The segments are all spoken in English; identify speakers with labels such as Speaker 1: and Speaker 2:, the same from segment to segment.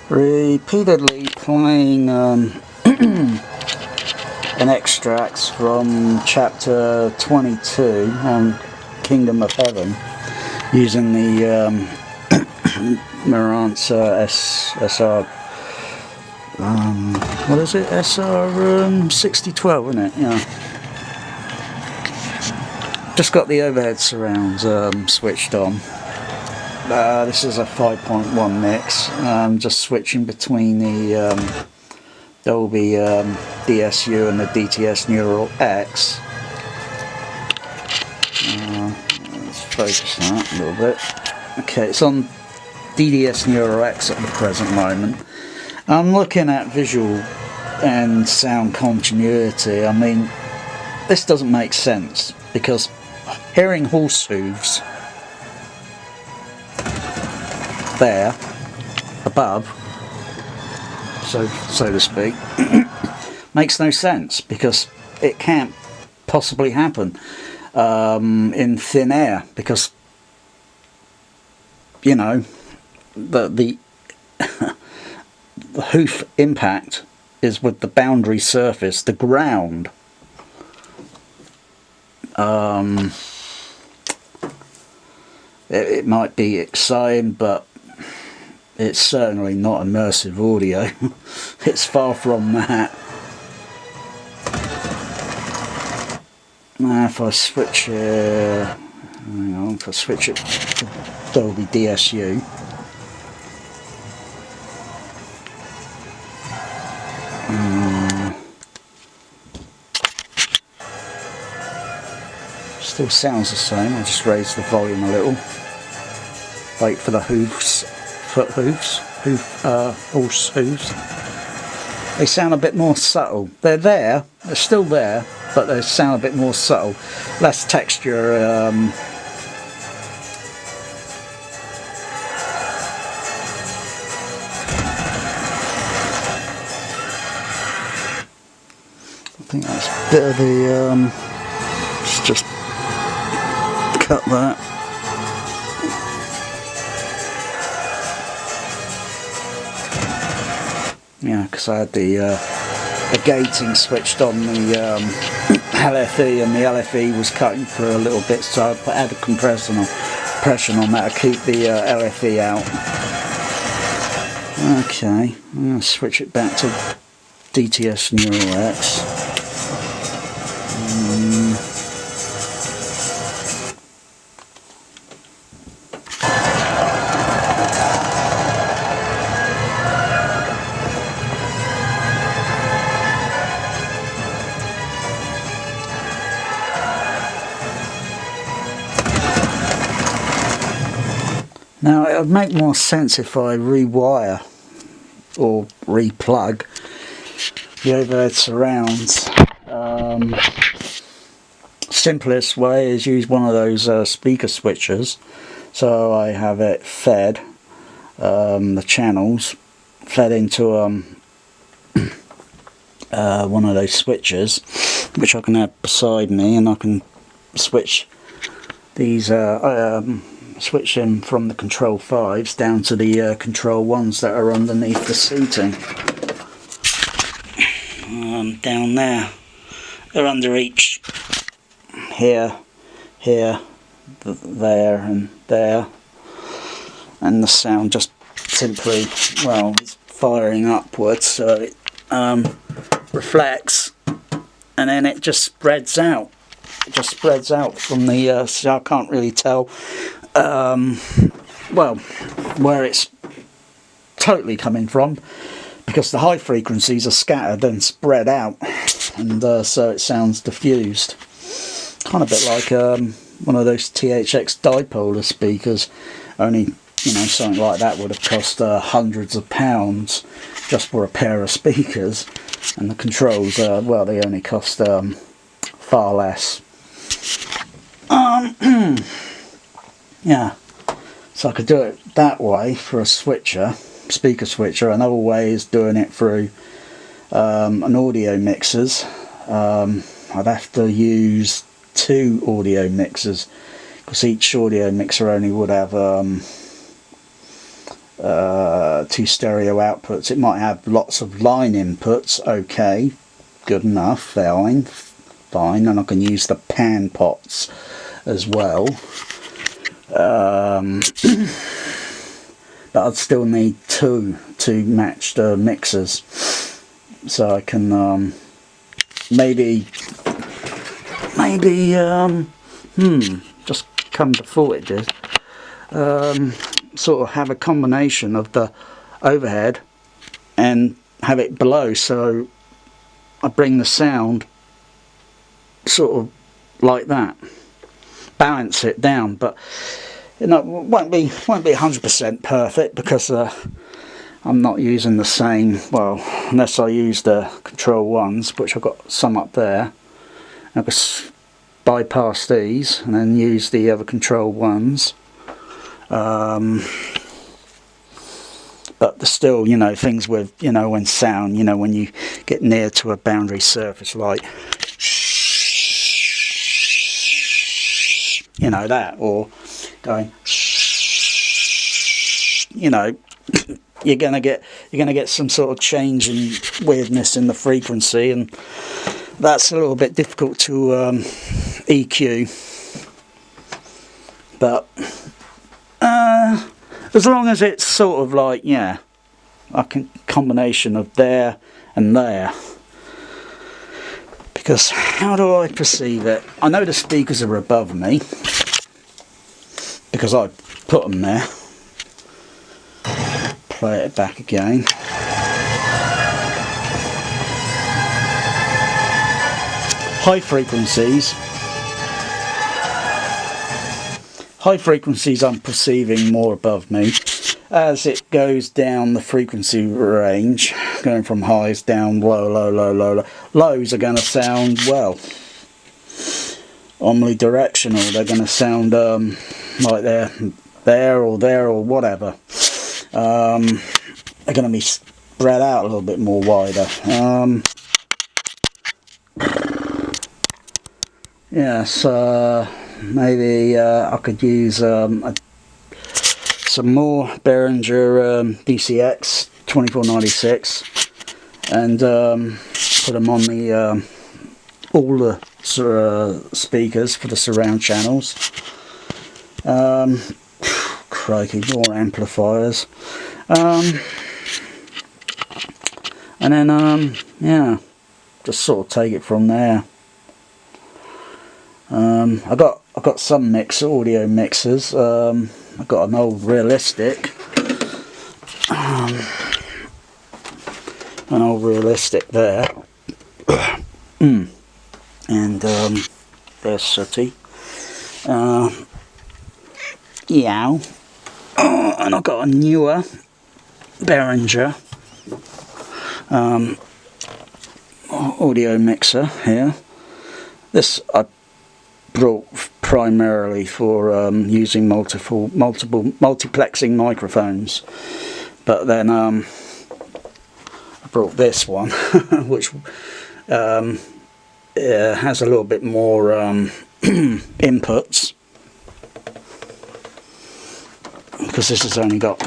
Speaker 1: repeatedly playing an extracts from chapter 22 on Kingdom of Heaven using the rant SR what is it, SR 6012, isn't it? Yeah, just got the overhead surrounds switched on. This is a 5.1 mix. Just switching between the Dolby DSU and the DTS Neural X. Let's focus that a little bit. Okay, it's on DDS Neural X at the present moment. I'm looking at visual and sound continuity. I mean, this doesn't make sense, because hearing horse hooves there above, so to speak, makes no sense, because it can't possibly happen in thin air, because, you know, the the hoof impact is with the boundary surface, the ground. It might be exciting, but it's certainly not immersive audio. It's far from that. Now if I switch hang on, if I switch it to Dolby DSU, still sounds the same. I'll just raise the volume a little. Wait for the hoofs, horse hooves. They sound a bit more subtle. They're there, they're still there, but they sound a bit more subtle. Less texture. I think that's a bit of the. Just cut that. Yeah, because I had the gating switched on the LFE, and the LFE was cutting for a little bit, so I had a compression on that to keep the LFE out. Okay, I'm going to switch it back to DTS Neural X. Now it would make more sense if I rewire or replug the overhead surrounds. Simplest way is use one of those speaker switchers. So I have it fed, the channels fed into one of those switchers, which I can have beside me, and I can switch these switch them from the control 5s down to the control 1s that are underneath the seating. Down there, they're under each, here, there and there, and the sound just simply, well, it's firing upwards, so it reflects, and then it just spreads out. It just spreads out from the, so I can't really tell well, where it's totally coming from, because the high frequencies are scattered and spread out, and so it sounds diffused. Kind of a bit like one of those THX dipolar speakers, only, you know, something like that would have cost hundreds of pounds just for a pair of speakers, and the controls, well, they only cost far less. Yeah, so I could do it that way for a switcher, speaker switcher. Another way is doing it through an audio mixers. I'd have to use 2 audio mixers, because each audio mixer only would have 2 stereo outputs. It might have lots of line inputs. Okay, good enough, fine. And I can use the pan pots as well. But I'd still need 2 to match the mixers, so I can just come to thought it did, sort of have a combination of the overhead and have it below, so I bring the sound sort of like that, balance it down. But you know, it won't be 100% perfect, because I'm not using the same, well, unless I use the control ones, which I've got some up there. I can bypass these and then use the other control ones. But there's still, you know, things with, you know, when sound, you know, when you get near to a boundary surface, like, you know, that, or going, you know, you're gonna get some sort of change in weirdness in the frequency, and that's a little bit difficult to EQ. But as long as it's sort of like, yeah, a combination of there and there. Because how do I perceive it? I know the speakers are above me, because I put them there. Play it back again. High frequencies I'm perceiving more above me. As it goes down the frequency range, going from highs down low, lows are going to sound, well, omnidirectional. They're going to sound like they're there or whatever. They're going to be spread out a little bit more wider. Yes, maybe I could use some more Behringer DCX 2496 and put them on the all the speakers for the surround channels. Crikey, more amplifiers. And then yeah, just sort of take it from there. I got some audio mixers. I've got an old realistic, there, and there's Sooty. Yeah, and I've got a newer Behringer audio mixer here. This I brought primarily for using multiple multiplexing microphones, but then I brought this one which has a little bit more inputs, because this has only got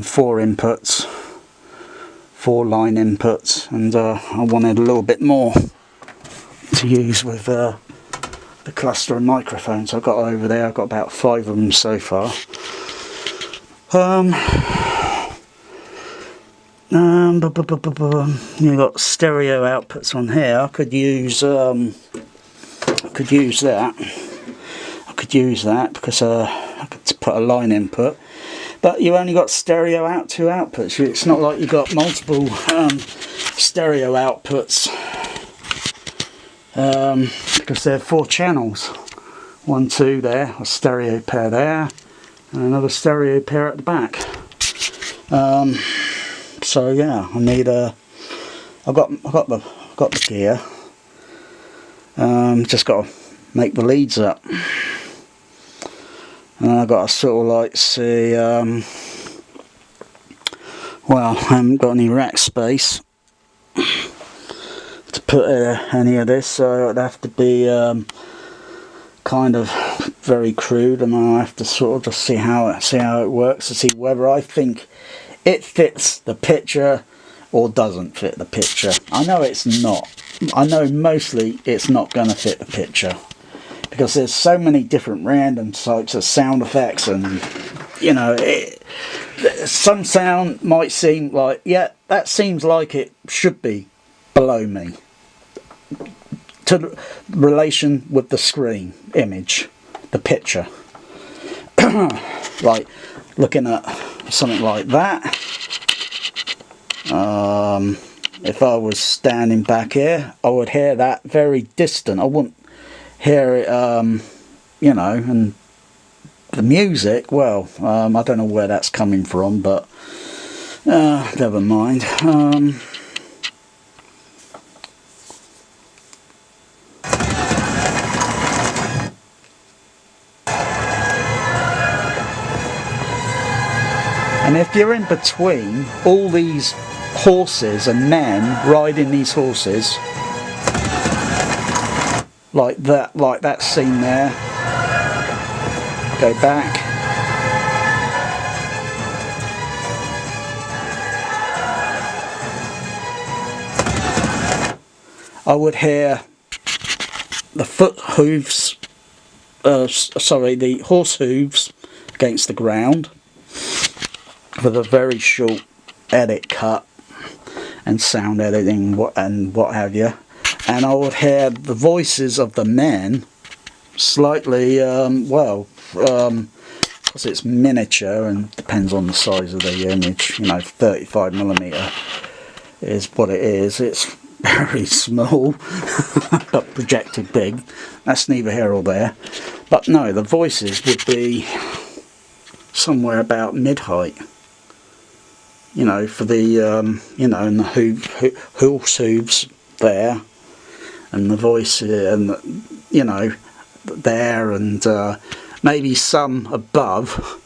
Speaker 1: 4 inputs, 4 line inputs, and I wanted a little bit more to use with the cluster of microphones I've got over there. I've got about 5 of them so far. You've got stereo outputs on here. I could use that because I could put a line input, but you only got stereo 2 outputs. It's not like you've got multiple stereo outputs, because there are 4 channels. 1, 2 there, a stereo pair there, and another stereo pair at the back. So yeah, I need I've got the gear. Just got to make the leads up, and I've got to sort of like see. Well, I haven't got any rack space to put any of this, so it'd have to be kind of very crude, and I have to sort of just see how it works to see whether I think it fits the picture or doesn't fit the picture. I know it's not. I know mostly it's not going to fit the picture, because there's so many different random types of sound effects, and you know, some sound might seem like, yeah, that seems like it should be below me, to relation with the screen image, the picture. Like looking at something like that, if I was standing back here, I would hear that very distant. I wouldn't hear it, you know. And the music, well, I don't know where that's coming from, but never mind. And if you're in between all these horses and men riding these horses, like that scene there, go back, I would hear the foot hooves, sorry, the horse hooves against the ground, with a very short edit cut and sound editing and what have you. And I would hear the voices of the men slightly, well, because it's miniature and depends on the size of the image, you know, 35mm is what it is. It's very small but projected big. That's neither here or there. But no, the voices would be somewhere about mid-height, you know, for the you know, and the horse hooves there, and the voice, and you know, there, and maybe some above,